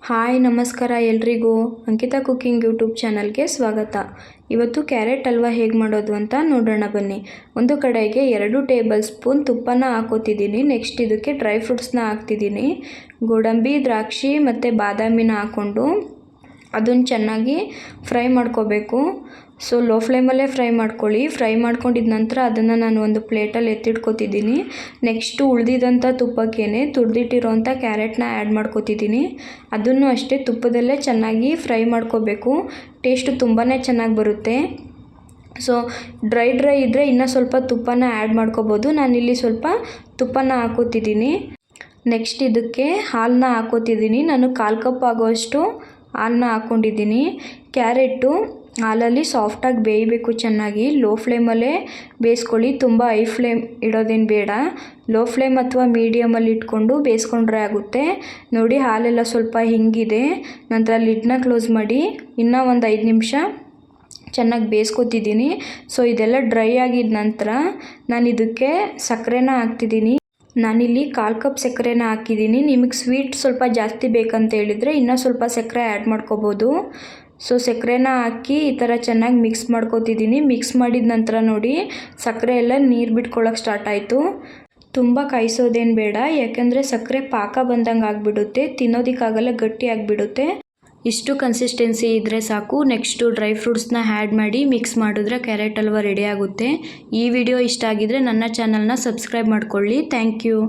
Hi ನಮಸ್ಕಾರ ಎಲ್ರಿಗೂ Ankita cooking YouTube ಚಾನಲ್ಗೆ ಸ್ವಾಗತ. ಇವತ್ತು ಕ್ಯಾರೆಟ್ ಹಲ್ವಾ ಹೇಗೆ ಮಾಡೋದು ಅಂತ ನೋಡೋಣ ಬನ್ನಿ. ಒಂದು ಕಡೆಗೆ 2 ಟೇಬಲ್ ಸ್ಪೂನ್ ತುಪ್ಪನ ಹಾಕೋತಿದ್ದೀನಿ. ನೆಕ್ಸ್ಟ್ ಇದಕ್ಕೆ ಡ್ರೈ ಫ್ರೂಟ್ಸ್ನ ಹಾಕ್ತಿದ್ದೀನಿ. ಗೋಡಂಬಿ, ದ್ರಾಕ್ಷಿ ಮತ್ತು ಬಾದಾಮಿನ ಹಾಕ್ಕೊಂಡು ಅದನ್ನು ಚೆನ್ನಾಗಿ ಫ್ರೈ ಮಾಡ್ಕೋಬೇಕು. ಸೊ ಲೋ ಫ್ಲೇಮಲ್ಲೇ ಫ್ರೈ ಮಾಡ್ಕೊಳ್ಳಿ. ಫ್ರೈ ಮಾಡ್ಕೊಂಡಿದ ನಂತರ ಅದನ್ನು ನಾನು ಒಂದು ಪ್ಲೇಟಲ್ಲಿ ಎತ್ತಿಟ್ಕೊತಿದ್ದೀನಿ. Next ಉಳಿದಿದ್ದಂಥ ತುಪ್ಪಕ್ಕೇ ತುರಿದಿಟ್ಟಿರೋಂಥ ಕ್ಯಾರೆಟ್ನ add ಮಾಡ್ಕೊತಿದ್ದೀನಿ. ಅದನ್ನು ಅಷ್ಟೇ ತುಪ್ಪದಲ್ಲೇ ಚೆನ್ನಾಗಿ ಫ್ರೈ ಮಾಡ್ಕೋಬೇಕು. ಟೇಸ್ಟು ತುಂಬಾ ಚೆನ್ನಾಗಿ ಬರುತ್ತೆ. ಸೊ ಡ್ರೈ ಇದ್ದರೆ ಇನ್ನೂ ಸ್ವಲ್ಪ ತುಪ್ಪನ ಆ್ಯಡ್ ಮಾಡ್ಕೋಬೋದು. ನಾನಿಲ್ಲಿ ಸ್ವಲ್ಪ ತುಪ್ಪನ ಹಾಕೋತಿದ್ದೀನಿ. ನೆಕ್ಸ್ಟ್ ಇದಕ್ಕೆ ಹಾಲನ್ನ ಹಾಕೋತಿದ್ದೀನಿ. ನಾನು 1/4 ಕಪ್ ಆಗೋಷ್ಟು ಹಾಲನ್ನ ಹಾಕ್ಕೊಂಡಿದ್ದೀನಿ. ಕ್ಯಾರೆಟು ಹಾಲಲ್ಲಿ ಸಾಫ್ಟಾಗಿ ಬೇಯಬೇಕು ಚೆನ್ನಾಗಿ. ಲೋ ಫ್ಲೇಮಲ್ಲೇ ಬೇಯಿಸ್ಕೊಳ್ಳಿ. ತುಂಬ ಹೈ ಫ್ಲೇಮ್ ಇಡೋದೇನು ಬೇಡ. ಲೋ ಫ್ಲೇಮ್ ಅಥವಾ ಮೀಡಿಯಮಲ್ಲಿ ಇಟ್ಕೊಂಡು ಬೇಯಿಸ್ಕೊಂಡ್ರೆ ಆಗುತ್ತೆ. ನೋಡಿ ಹಾಲೆಲ್ಲ ಸ್ವಲ್ಪ ಹಿಂಗಿದೆ. ನಂತರ ಲಿಡ್ನ ಕ್ಲೋಸ್ ಮಾಡಿ ಇನ್ನೂ ಒಂದು 5 ನಿಮಿಷ ಚೆನ್ನಾಗಿ ಬೇಯಿಸ್ಕೊತಿದ್ದೀನಿ. ಸೊ ಇದೆಲ್ಲ ಡ್ರೈ ಆಗಿದ ನಂತರ ನಾನು ಇದಕ್ಕೆ ಸಕ್ಕರೆನ ಹಾಕ್ತಿದ್ದೀನಿ. ನಾನಿಲ್ಲಿ 1/4 ಕಪ್ ಸಕ್ಕರೆನ ಹಾಕಿದ್ದೀನಿ. ನಿಮಗೆ ಸ್ವೀಟ್ ಸ್ವಲ್ಪ ಜಾಸ್ತಿ ಬೇಕಂತ ಹೇಳಿದರೆ ಇನ್ನೂ ಸ್ವಲ್ಪ ಸಕ್ಕರೆ ಆ್ಯಡ್ ಮಾಡ್ಕೋಬೋದು. ಸೊ ಸಕ್ಕರೆನ ಹಾಕಿ ಈ ಥರ ಚೆನ್ನಾಗಿ ಮಿಕ್ಸ್ ಮಾಡ್ಕೋತಿದ್ದೀನಿ. ಮಿಕ್ಸ್ ಮಾಡಿದ ನಂತರ ನೋಡಿ ಸಕ್ಕರೆ ಎಲ್ಲ ನೀರು ಬಿಟ್ಕೊಳ್ಳೋಕೆ ಸ್ಟಾರ್ಟ್ ಆಯಿತು. ತುಂಬ ಕಾಯಿಸೋದೇನು ಬೇಡ, ಯಾಕೆಂದರೆ ಸಕ್ಕರೆ ಪಾಕ ಬಂದಂಗೆ ಆಗಿಬಿಡುತ್ತೆ, ತಿನ್ನೋದಕ್ಕಾಗಲ್ಲ, ಗಟ್ಟಿ ಆಗಿಬಿಡುತ್ತೆ. ಇಷ್ಟು ಕನ್ಸಿಸ್ಟೆನ್ಸಿ ಇದ್ದರೆ ಸಾಕು. ನೆಕ್ಸ್ಟು ಡ್ರೈ ಫ್ರೂಟ್ಸ್ನ ಆ್ಯಡ್ ಮಾಡಿ ಮಿಕ್ಸ್ ಮಾಡಿದ್ರೆ ಕ್ಯಾರೆಟ್ ಹಲ್ವಾ ರೆಡಿ ಆಗುತ್ತೆ. ಈ ವಿಡಿಯೋ ಇಷ್ಟ ಆಗಿದರೆ ನನ್ನ ಚಾನಲ್ನ ಸಬ್ಸ್ಕ್ರೈಬ್ ಮಾಡ್ಕೊಳ್ಳಿ. Thank you.